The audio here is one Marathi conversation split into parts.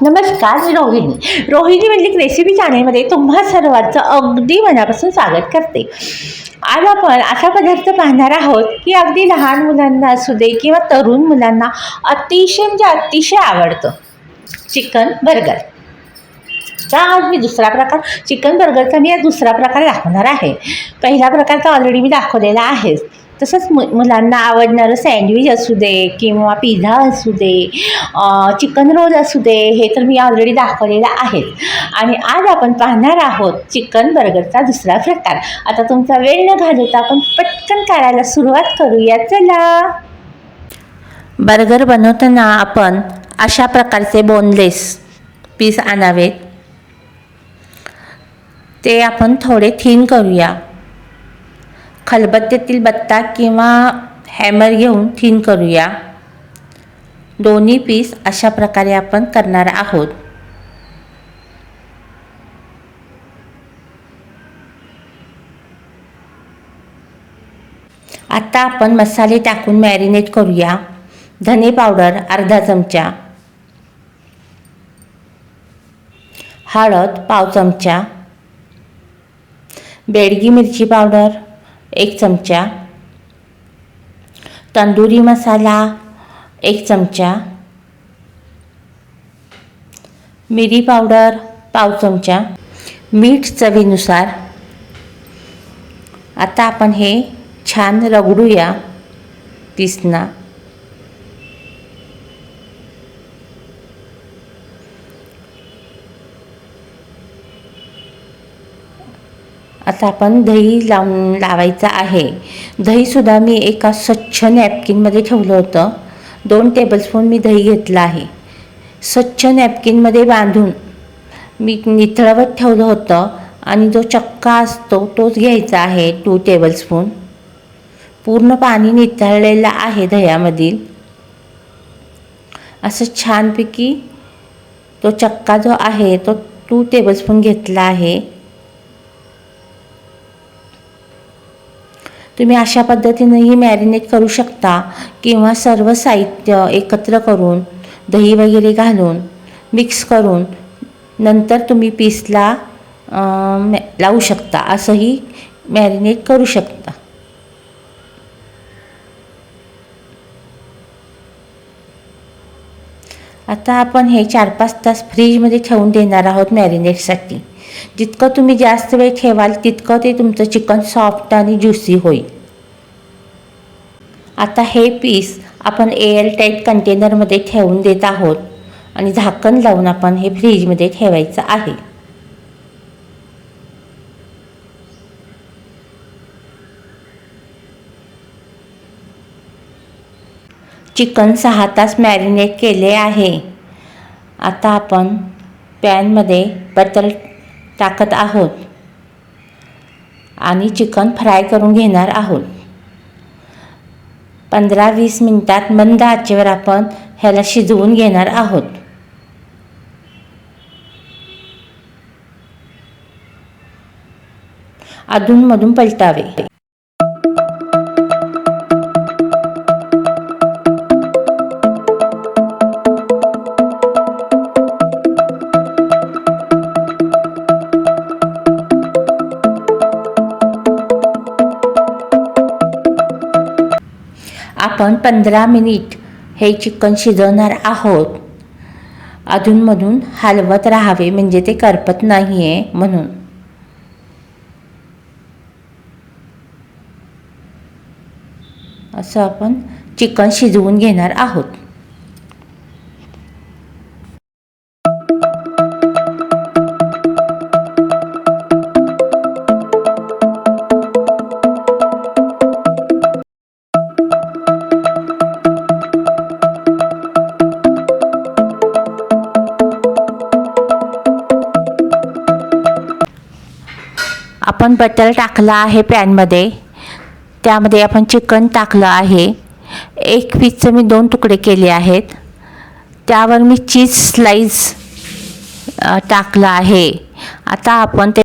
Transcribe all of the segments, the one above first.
नमस्कार, मी रोहिणी मंडलिक रेसिपी चॅनलमध्ये तुम्हा सर्वांचं अगदी मनापासून स्वागत करते. आज आपण असा पदार्थ पाहणार आहोत की अगदी लहान मुलांना असू दे किंवा तरुण मुलांना अतिशय म्हणजे अतिशय आवडतं, चिकन बर्गर. तर आज मी चिकन बर्गरचा मी आज दुसरा प्रकार दाखवणार आहे. पहिला प्रकार तर ऑलरेडी मी दाखवलेला आहे. तसंच मुलांना आवडणारं सँडविच असू दे किंवा पिझ्झा असू दे, चिकन रोल असू दे, हे तर मी ऑलरेडी दाखवलेलं आहे. आणि आज आपण पाहणार आहोत चिकन बर्गरचा दुसरा प्रकार. आता तुमचा वेळ न घालवता आपण पटकन करायला सुरुवात करूया. चला. बर्गर बनवताना आपण अशा प्रकारचे बोनलेस पीस आणावेत. ते आपण थोडे थिन करूया. खलबत्त्यातील बत्ता किंवा हॅमर घेऊन थिन करूया. दोन्ही पीस अशा प्रकारे आपण करणार आहोत. आता आपण मसाले टाकून मॅरिनेट करूया. धने पावडर अर्धा चमचा, हळद पाव चमचा, बेडगी मिरची पावडर 1 चमचा, तंदुरी मसाला 1 चमचा, मिरी पावडर पाव चमचा, मीठ चवीनुसार. आता आपण हे छान रगडूया पीसना. आता आपण दही लावायचं आहे. दहीसुद्धा मी एका स्वच्छ नॅपकिनमध्ये ठेवलं होतं. 2 टेबलस्पून मी दही घेतलं आहे. स्वच्छ नॅपकिनमध्ये बांधून मी निथळवत ठेवलं होतं आणि जो चक्का असतो तोच घ्यायचा आहे. 2 टेबलस्पून. पूर्ण पाणी निथळलेलं आहे दह्यामधील. असं छानपैकी तो चक्का जो आहे तो 2 टेबलस्पून घेतला आहे. तुम्ही अशा पद्धतीनेही मॅरिनेट करू शकता किंवा सर्व साहित्य एकत्र करून दही वगैरे घालून मिक्स करून नंतर तुम्ही पीसला लावू शकता. असंही मॅरिनेट करू शकता. आता आपण हे 4-5 तास फ्रीजमध्ये ठेवून देणार आहोत मॅरिनेटसाठी. जितकं तुम्ही जास्त वेळ ठेवाल तितकं ते तुमचं चिकन सॉफ्ट आणि ज्युसी होईल. आता हे पीस आपण एअरटाईट कंटेनरमध्ये ठेवून देत आहोत आणि झाकण लावून आपण हे फ्रीजमध्ये ठेवायचं आहे. चिकन 6 तास मॅरिनेट केले आहे. आता आपण पॅनमध्ये बटर टाकत आहोत आणि चिकन फ्राय करून घेणार आहोत. 15-20 मिनिटात मंद आचेवर आपण ह्याला शिजवून घेणार आहोत. अधूनमधून पलटावे. आपण 15 मिनिट हे चिकन शिजवणार आहोत. अधूनमधून हलवत राहावे म्हणजे ते करपत नाही आहे म्हणून. असं आपण चिकन शिजवून घेणार आहोत. आपण बटर टाकलं आहे पॅनमध्ये. त्यामध्ये आपण चिकन टाकलं आहे. 1 पीसचे मी 2 तुकडे केले आहेत. त्यावर मी चीज स्लाइस टाकलं आहे. आता आपण ते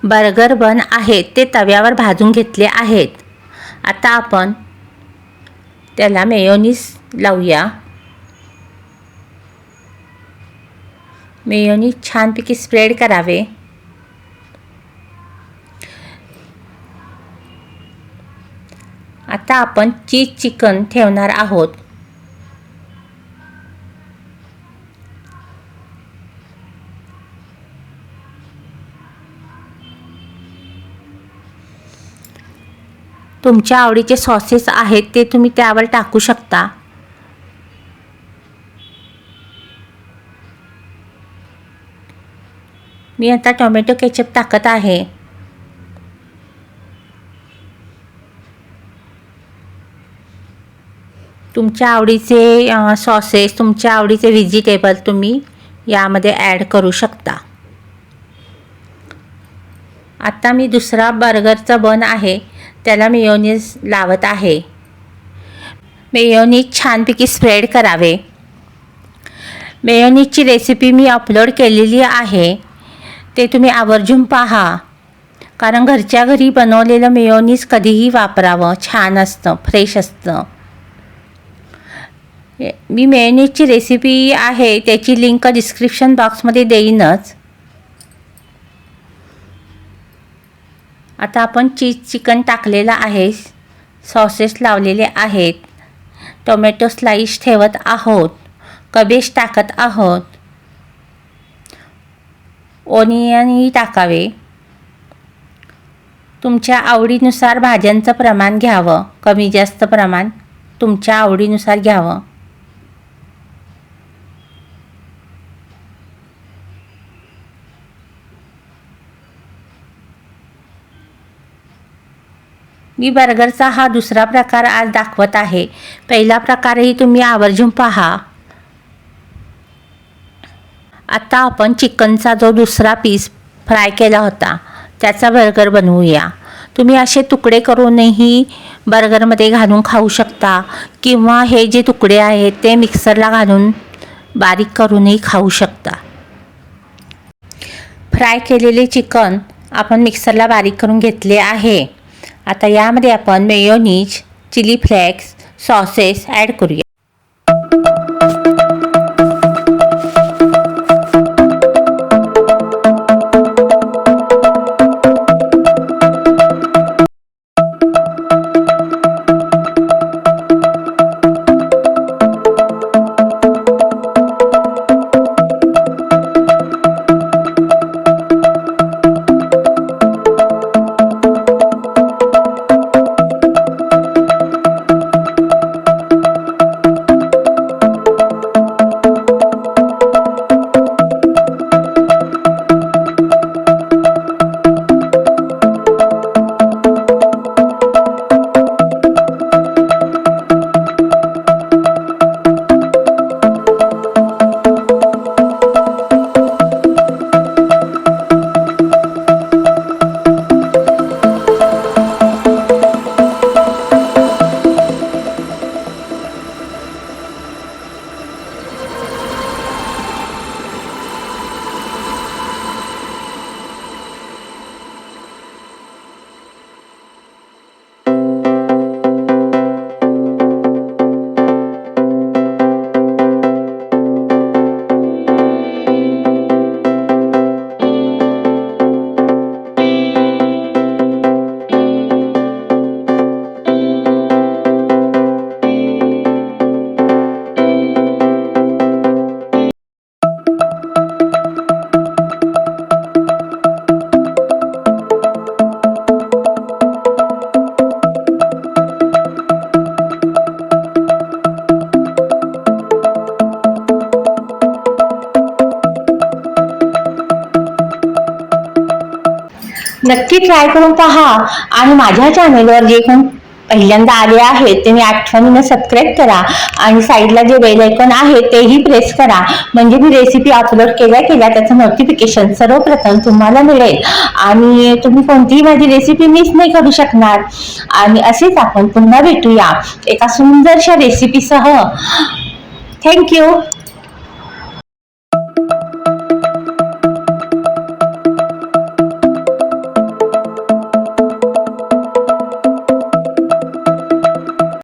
बर्गर बन आहेत ते तव्यावर भाजून घेतले आहेत. आता आपण त्याला मेयोनीज लावूया. मेयोनीज छानपैकी स्प्रेड करावे. आता आपण चीज चिकन ठेवणार आहोत. तुमच्या आवडीचे सॉसेस आहेत ते तुम्ही त्यावर टाकू शकता. मी आता टोमॅटो केचप टाकत आहे. तुमच्या आवडीचे सॉसेस, तुमच्या आवडीचे व्हेजिटेबल तुम्ही यामध्ये ॲड करू शकता. आता मी दुसरा बर्गरचा बन आहे त्याला मेयोनीज लावत आहे. मेयोनीज छानपैकी स्प्रेड करावे. मेयोनीजची रेसिपी मी अपलोड केलेली आहे, ते तुम्ही आवर्जून पहा. कारण घरच्या घरी बनवलेलं मेयोनीज कधीही वापरावं, छान असतं, फ्रेश असतं. मी मेयोनीजची रेसिपी आहे त्याची लिंक डिस्क्रिप्शन बॉक्समध्ये देईनच. आता आपण चीज चिकन टाकलेलं आहे, सॉसेस लावलेले आहेत, टोमॅटो स्लाइस ठेवत आहोत, कबेज टाकत आहोत, ओनियनही टाकावे. तुमच्या आवडीनुसार भाज्यांचं प्रमाण घ्यावं, कमी जास्त प्रमाण तुमच्या आवडीनुसार घ्यावं. मी बर्गरचा हा दुसरा प्रकार आज दाखवत आहे. पहिला प्रकारही तुम्ही आवर्जून पहा. आता आपण चिकनचा जो दुसरा पीस फ्राय केला होता त्याचा बर्गर बनवूया. तुम्ही असे तुकडे करूनही बर्गरमध्ये घालून खाऊ शकता किंवा हे जे तुकडे आहेत ते मिक्सरला घालून बारीक करूनही खाऊ शकता. फ्राय केलेले चिकन आपण मिक्सरला बारीक करून घेतले आहे. आता यामध्ये आपण mayonnaise, chilli flakes, sauces add करूया. नक्की ट्राय करून पहा आणि माझ्या चॅनेलवर जे कोण पहिल्यांदा आले आहेत ते मी आठवणीनं सबस्क्राईब करा आणि साईडला जे बेल आयकॉन आहे तेही प्रेस करा, म्हणजे मी रेसिपी अपलोड केल्या त्याचं नोटिफिकेशन सर्वप्रथम तुम्हाला मिळेल आणि तुम्ही कोणतीही माझी रेसिपी मिस नाही करू शकणार. आणि असेच आपण पुन्हा भेटूया एका सुंदरशा रेसिपीसह. थँक्यू.